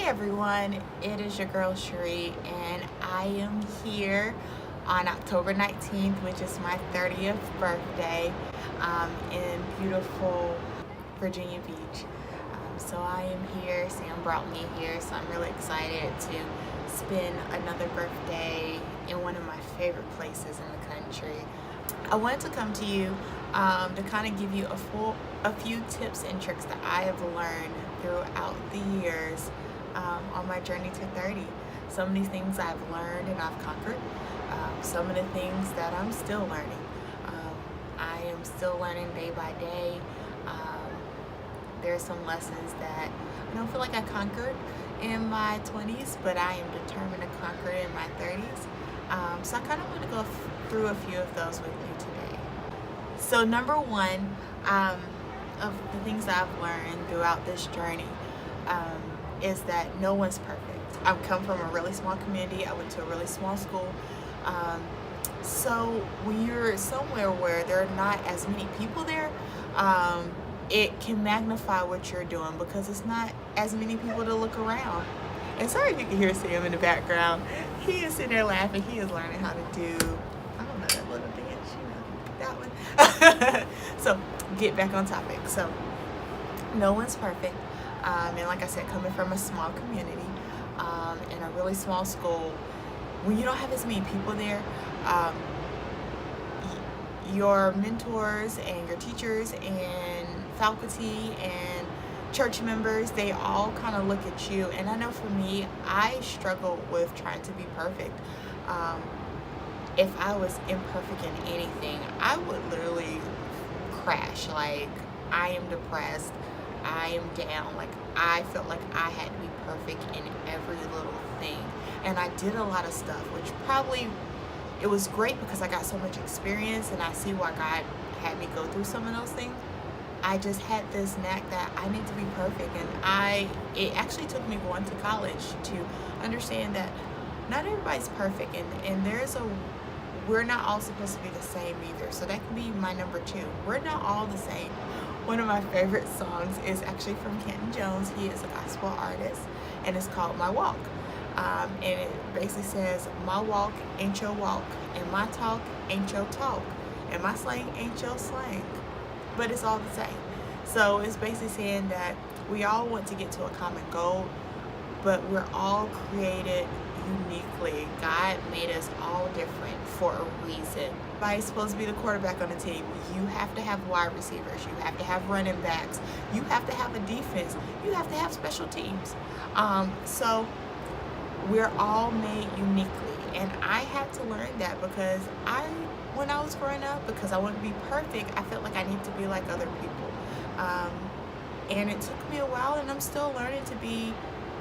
Hey everyone, it is your girl Shari, and I am here on October 19th, which is my 30th birthday, in beautiful Virginia Beach. So I am here, Sam brought me here, so I'm really excited to spend another birthday in one of my favorite places in the country. I wanted to come to you to kind of give you a few tips and tricks that I have learned throughout the years on my journey to 30. Some of these things I've learned and I've conquered. Some of the things that I'm still learning. I am still learning day by day. There's some lessons that I don't feel like I conquered in my 20s, but I am determined to conquer it in my 30s. So I kind of want to go through a few of those with you today. So number one of the things I've learned throughout this journey is that no one's perfect. I've come from a really small community. I went to a really small school. So when you're somewhere where there are not as many people there, it can magnify what you're doing because it's not as many people to look around. And sorry if you can hear Sam in the background. He is sitting there laughing. He is learning how to do, I don't know, that little dance, that one. So get back on topic. So no one's perfect. And like I said, coming from a small community in a really small school, when you don't have as many people there, your mentors and your teachers and faculty and church members, they all kind of look at you. And I know for me, I struggle with trying to be perfect. If I was imperfect in anything, I would literally crash. Like, I am depressed, I am down, like I felt like I had to be perfect in every little thing. And I did a lot of stuff, which probably, it was great because I got so much experience and I see why God had me go through some of those things. I just had this knack that I need to be perfect, and it actually took me going to college to understand that not everybody's perfect, and we're not all supposed to be the same either. So that can be my number two. We're not all the same. One of my favorite songs is actually from Kenton Jones. He is a gospel artist, and it's called My Walk. And it basically says, my walk ain't your walk, and my talk ain't your talk, and my slang ain't your slang, but it's all the same. So it's basically saying that we all want to get to a common goal, but we're all created uniquely. God made us all different for a reason. Everybody's supposed to be the quarterback on the team. You have to have wide receivers. You have to have running backs. You have to have a defense. You have to have special teams. So we're all made uniquely, and I had to learn that because when I was growing up, because I wanted to be perfect, I felt like I need to be like other people. And it took me a while, and I'm still learning to be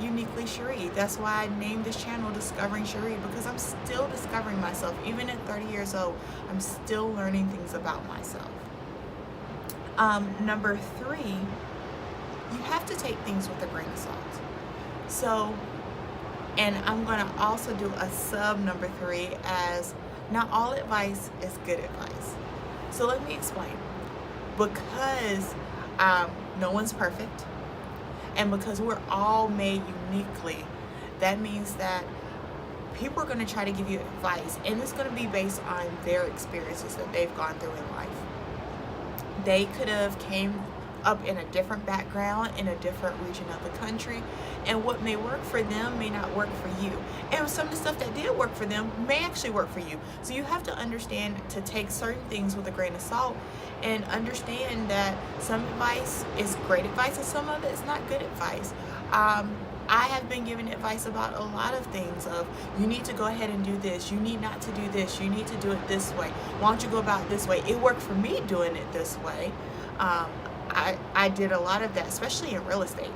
uniquely Shari. That's why I named this channel Discovering Shari, because I'm still discovering myself. Even at 30 years old, I'm still learning things about myself. Number three, you have to take things with a grain of salt. So, and I'm going to also do a sub number three as not all advice is good advice. So let me explain. Because no one's perfect, and because we're all made uniquely, that means that people are going to try to give you advice, and it's going to be based on their experiences that they've gone through in life. They could have came up in a different background, in a different region of the country, and what may work for them may not work for you. And some of the stuff that did work for them may actually work for you. So you have to understand to take certain things with a grain of salt, and understand that some advice is great advice and some of it is not good advice. I have been given advice about a lot of things of, you need to go ahead and do this, you need not to do this, you need to do it this way, why don't you go about it this way. It worked for me doing it this way. I did a lot of that, especially in real estate.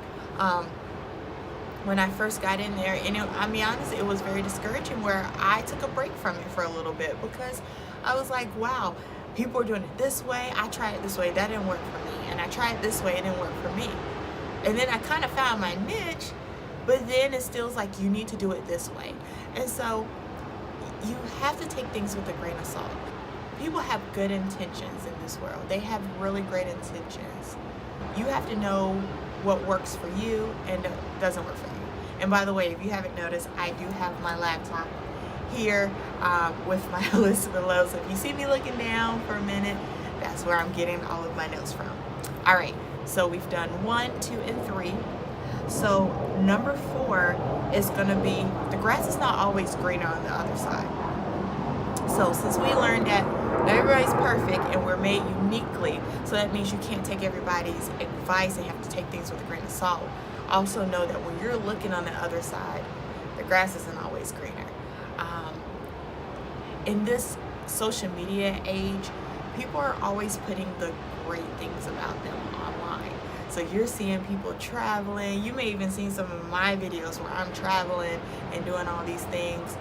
When I first got in there, and I'll be honest, it was very discouraging, where I took a break from it for a little bit because I was like, wow, people are doing it this way, I tried it this way, that didn't work for me, and I tried it this way, it didn't work for me. And then I kind of found my niche, but then it still is like, you need to do it this way. And so you have to take things with a grain of salt. People have good intentions in this world. They have really great intentions. You have to know what works for you and doesn't work for you. And by the way, if you haven't noticed, I do have my laptop here with my list below. So if you see me looking down for a minute, that's where I'm getting all of my notes from. All right, so we've done 1, 2, and 3. So number 4 is gonna be, the grass is not always greener on the other side. So since we learned that not everybody's perfect and we're made uniquely, so that means you can't take everybody's advice and have to take things with a grain of salt. Also know that when you're looking on the other side, the grass isn't always greener. In this social media age, people are always putting the great things about them online. So you're seeing people traveling. You may even see some of my videos where I'm traveling and doing all these things.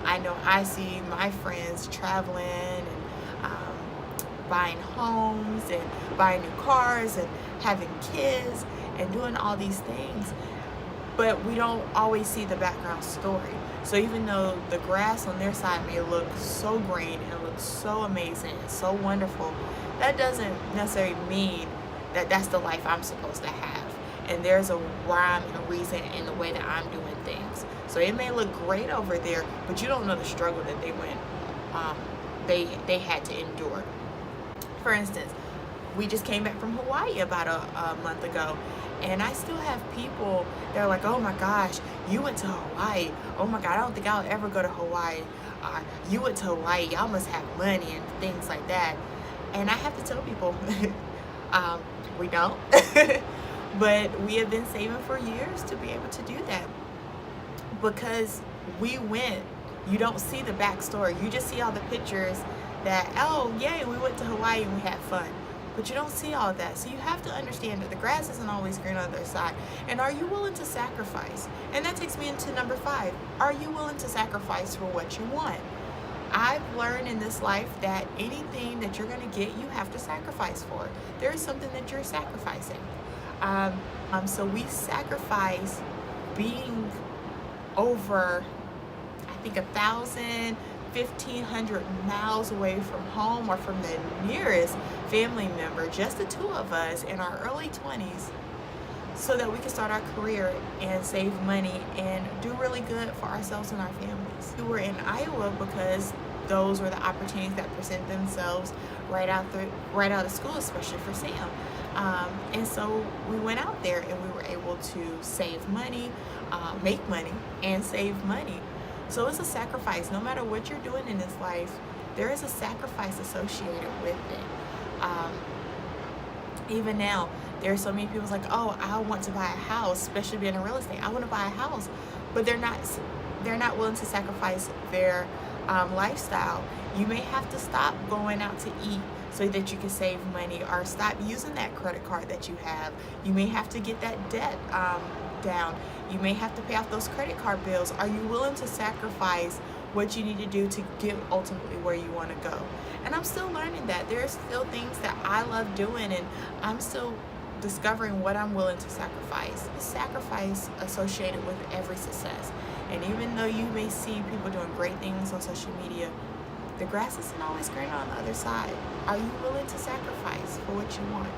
I know I see my friends traveling and buying homes and buying new cars and having kids and doing all these things. But we don't always see the background story. So even though the grass on their side may look so green and look so amazing and so wonderful, that doesn't necessarily mean that that's the life I'm supposed to have. And there's a rhyme and a reason in the way that I'm doing things. So it may look great over there, but you don't know the struggle that they had to endure. For instance, we just came back from Hawaii about a month ago, and I still have people that are like, oh my gosh, you went to Hawaii. Oh my God, I don't think I'll ever go to Hawaii. You went to Hawaii, y'all must have money and things like that. And I have to tell people, we don't. But we have been saving for years to be able to do that. Because we went, you don't see the backstory. You just see all the pictures that, oh yay, we went to Hawaii and we had fun. But you don't see all of that. So you have to understand that the grass isn't always green on the other side. And are you willing to sacrifice? And that takes me into number 5. Are you willing to sacrifice for what you want? I've learned in this life that anything that you're going to get, you have to sacrifice for. There is something that you're sacrificing. So we sacrifice being over, I think, 1,000, 1,500 miles away from home or from the nearest family member, just the 2 of us in our early 20s, so that we can start our career and save money and do really good for ourselves and our families. We were in Iowa because those were the opportunities that present themselves right out of school, especially for Sam. And so we went out there and we were able to save money, make money, and save money. So it's a sacrifice. No matter what you're doing in this life, there is a sacrifice associated with it. Even now, there are so many people like, oh, I want to buy a house, especially being in real estate. I want to buy a house, but they're not willing to sacrifice their lifestyle. You may have to stop going out to eat so that you can save money, or stop using that credit card that you have. You may have to get that debt down. You may have to pay off those credit card bills. Are you willing to sacrifice what you need to do to get ultimately where you want to go? And I'm still learning that. There are still things that I love doing, and I'm still discovering what I'm willing to sacrifice. The sacrifice associated with every success. And even though you may see people doing great things on social media, the grass isn't always greener on the other side. Are you willing to sacrifice for what you want?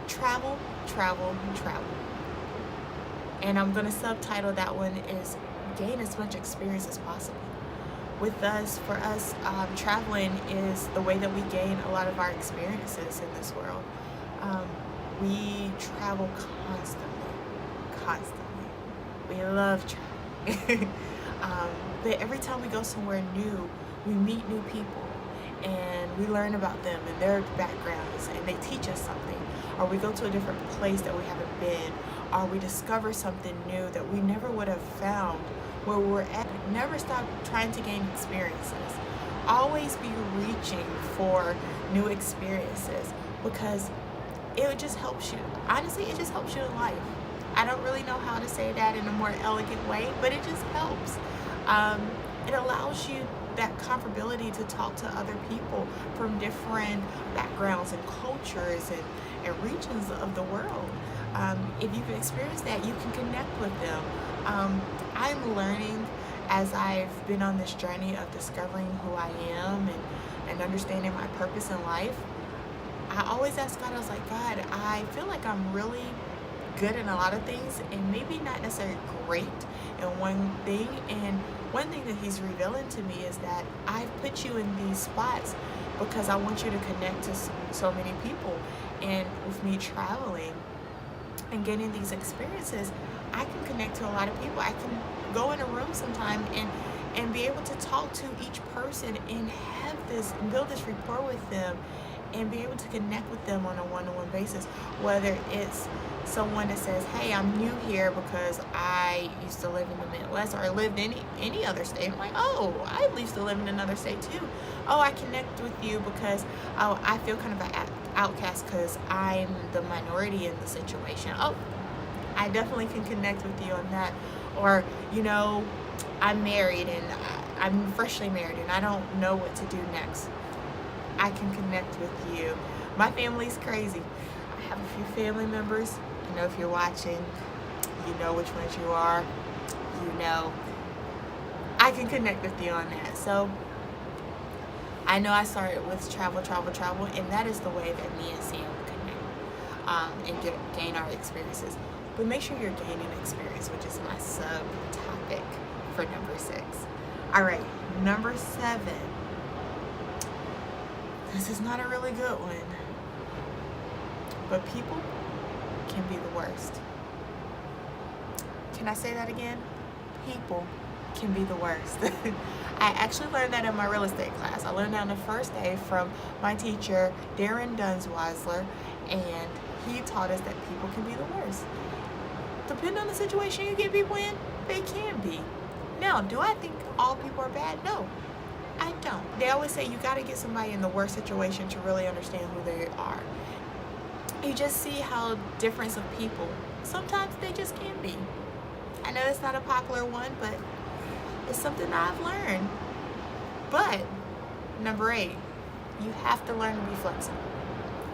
Travel, travel, travel. And I'm going to subtitle that one is gain as much experience as possible. With us, for us, traveling is the way that we gain a lot of our experiences in this world. We travel constantly. We love traveling. But every time we go somewhere new, we meet new people and we learn about them and their backgrounds, and they teach us something. Or we go to a different place that we haven't been, or we discover something new that we never would have found where we're at. Never stop trying to gain experiences. Always be reaching for new experiences, because it just helps you. Honestly, it just helps you in life. I don't really know how to say that in a more elegant way, but it just helps. It allows you that comfortability to talk to other people from different backgrounds and cultures and regions of the world. If you've experienced that, you can connect with them. I'm learning as I've been on this journey of discovering who I am and understanding my purpose in life. I always ask God, I was like, God, I feel like I'm really good in a lot of things and maybe not necessarily great in one thing. And one thing that he's revealing to me is that I've put you in these spots because I want you to connect to so many people. And with me traveling and getting these experiences, I can connect to a lot of people. I can go in a room sometime and be able to talk to each person and have this, build this rapport with them and be able to connect with them on a one-on-one basis. Whether it's someone that says, hey, I'm new here because I used to live in the Midwest, or I lived in any other state. I'm like, oh, I used to live in another state too. Oh, I connect with you because I feel kind of an outcast because I'm the minority in the situation. Oh, I definitely can connect with you on that. Or, you know, I'm married and I'm freshly married and I don't know what to do next. I can connect with you. My family's crazy. I have a few family members. You know, if you're watching, you know which ones you are. You know, I can connect with you on that. So I know I started with travel, and that is the way that me and Sam connect and gain our experiences. But make sure you're gaining experience, which is my subtopic for number 6. All right, number 7. This is not a really good one, but people can be the worst. Can I say that again? People can be the worst. I actually learned that in my real estate class. I learned that on the first day from my teacher, Darren Dunsweisler, and he taught us that people can be the worst. Depending on the situation you get people in, they can be. Now, do I think all people are bad? No. I don't. They always say you got to get somebody in the worst situation to really understand who they are. You just see how difference of people, sometimes they just can be. I know it's not a popular one, but it's something I've learned. But number 8, you have to learn to be flexible.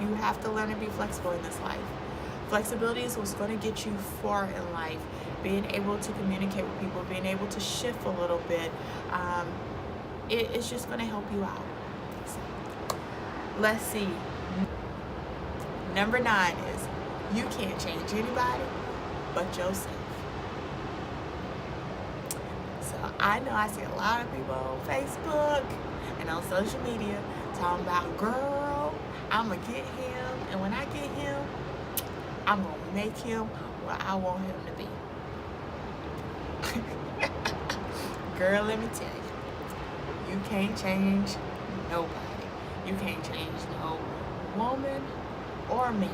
You have to learn to be flexible in this life. Flexibility is what's going to get you far in life. Being able to communicate with people, being able to shift a little bit, it's just going to help you out. So, let's see. Number 9 is you can't change anybody but yourself. So I know I see a lot of people on Facebook and on social media talking about, girl, I'm going to get him, and when I get him, I'm going to make him what I want him to be. Girl, let me tell you, you can't change nobody. You can't change no woman or man.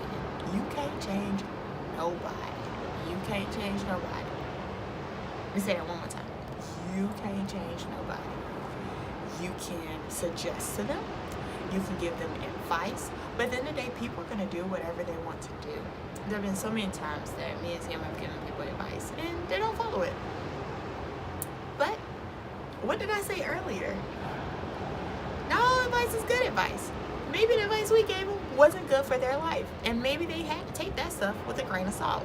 You can't change nobody. You can't change nobody. Let me say that one more time. You can't change nobody. You can suggest to them. You can give them advice. But at the end of the day, people are going to do whatever they want to do. There have been so many times that me and Sam have given people advice and they don't follow it. But what did I say earlier? Not all advice is good advice. Maybe the advice we gave them wasn't good for their life. And maybe they had to take that stuff with a grain of salt.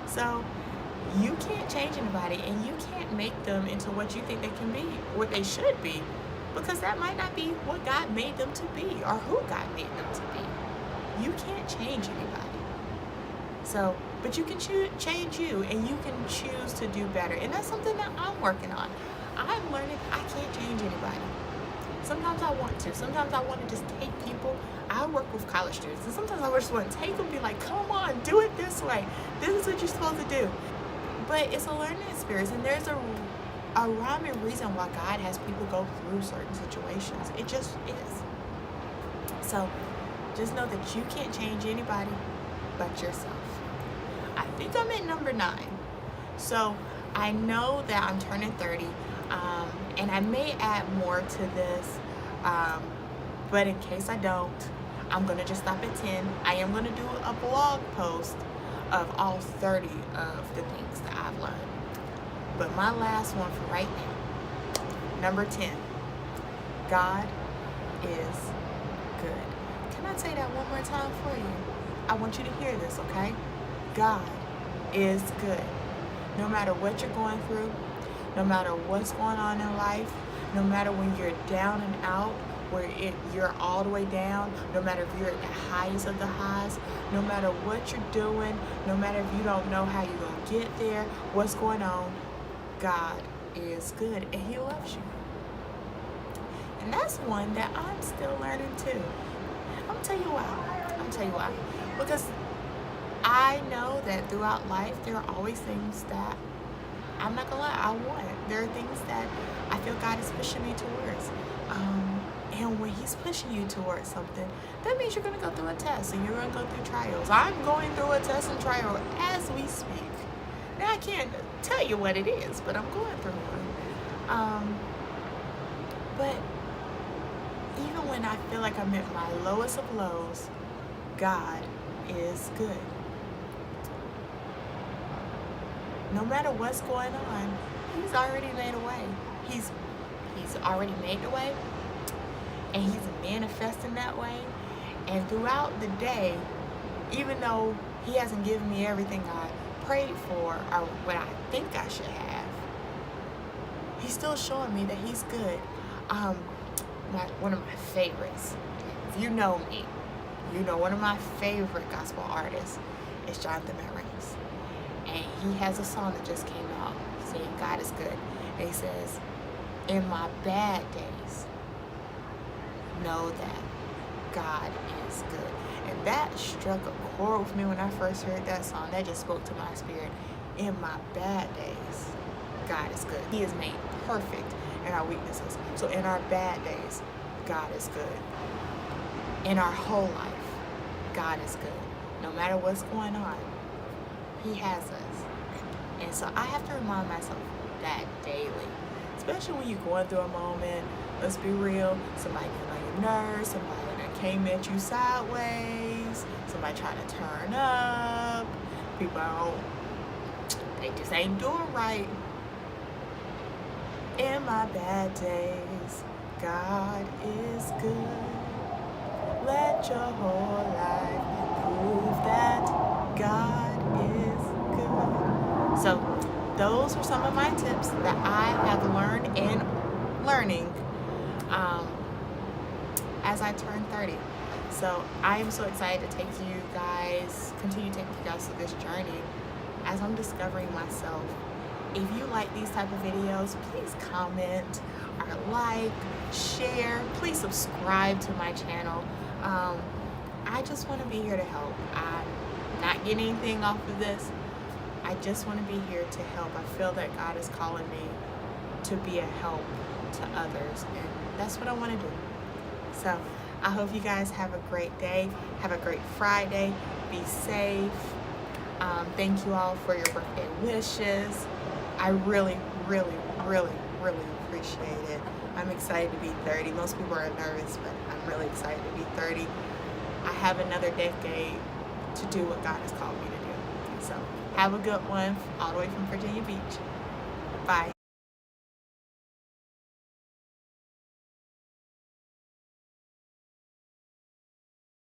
So you can't change anybody, and you can't make them into what you think they can be, what they should be, because that might not be what God made them to be or who God made them to be. You can't change anybody. So, but you can change you, and you can choose to do better. And that's something that I'm working on. I'm learning I can't change anybody. Sometimes I want to. Sometimes I want to just take people. I work with college students, and sometimes I just want to take them and be like, come on, do it this way. This is what you're supposed to do. But it's a learning experience, and there's a rhyme and reason why God has people go through certain situations. It just is. So just know that you can't change anybody but yourself. I think I'm at number 9. So I know that I'm turning 30, and I may add more to this, but in case I don't, I'm going to just stop at 10. I am going to do a blog post of all 30 of the things that I've learned. But my last one for right now, number 10, God is good. Can I say that one more time for you? I want you to hear this, okay? God is good. No matter what you're going through, no matter what's going on in life, no matter when you're down and out, where you're all the way down, no matter if you're at the highest of the highs, no matter what you're doing, no matter if you don't know how you're going to get there, what's going on, God is good and He loves you. And that's one that I'm still learning too. I'm going to tell you why. Because I know that throughout life, there are always things that, I'm not going to lie, I want. There are things that I feel God is pushing me towards. And when He's pushing you towards something, that means you're going to go through a test and you're going to go through trials. I'm going through a test and trial as we speak. Now, I can't tell you what it is, but I'm going through one. But even when I feel like I'm at my lowest of lows, God is good. No matter what's going on, He's already made a way. He's already made the way, and He's manifesting that way. And throughout the day, even though He hasn't given me everything I prayed for or what I think I should have, He's still showing me that He's good. One of my favorites, if you know me, you know one of my favorite gospel artists is Jonathan Reyes. And he has a song that just came out saying God is good. And he says, in my bad days, know that God is good. And that struck a chord with me when I first heard that song. That just spoke to my spirit. In my bad days, God is good. He is made perfect in our weaknesses. So in our bad days, God is good. In our whole life, God is good. No matter what's going on, He has us. And so I have to remind myself that daily. Especially when you're going through a moment, let's be real, somebody getting on your nerves, somebody that came at you sideways, somebody trying to turn up, people they just ain't doing right. In my bad days, God is good. Let your whole life prove that God is good. So those are some of my tips that I have learned and learning as I turn 30. So I am so excited to continue taking you guys through this journey as I'm discovering myself. If you like these type of videos, please comment or like, share. Please subscribe to my channel. I just want to be here to help. I'm not getting anything off of this. I just want to be here to help. I feel that God is calling me to be a help to others, and that's what I want to do. So I hope you guys have a great day. Have a great Friday. Be safe. Thank you all for your birthday wishes. I really, really, really, really appreciate it. I'm excited to be 30. Most people are nervous, but I'm really excited to be 30. I have another decade to do what God has called me to do. So have a good one, all the way from Virginia Beach. Bye.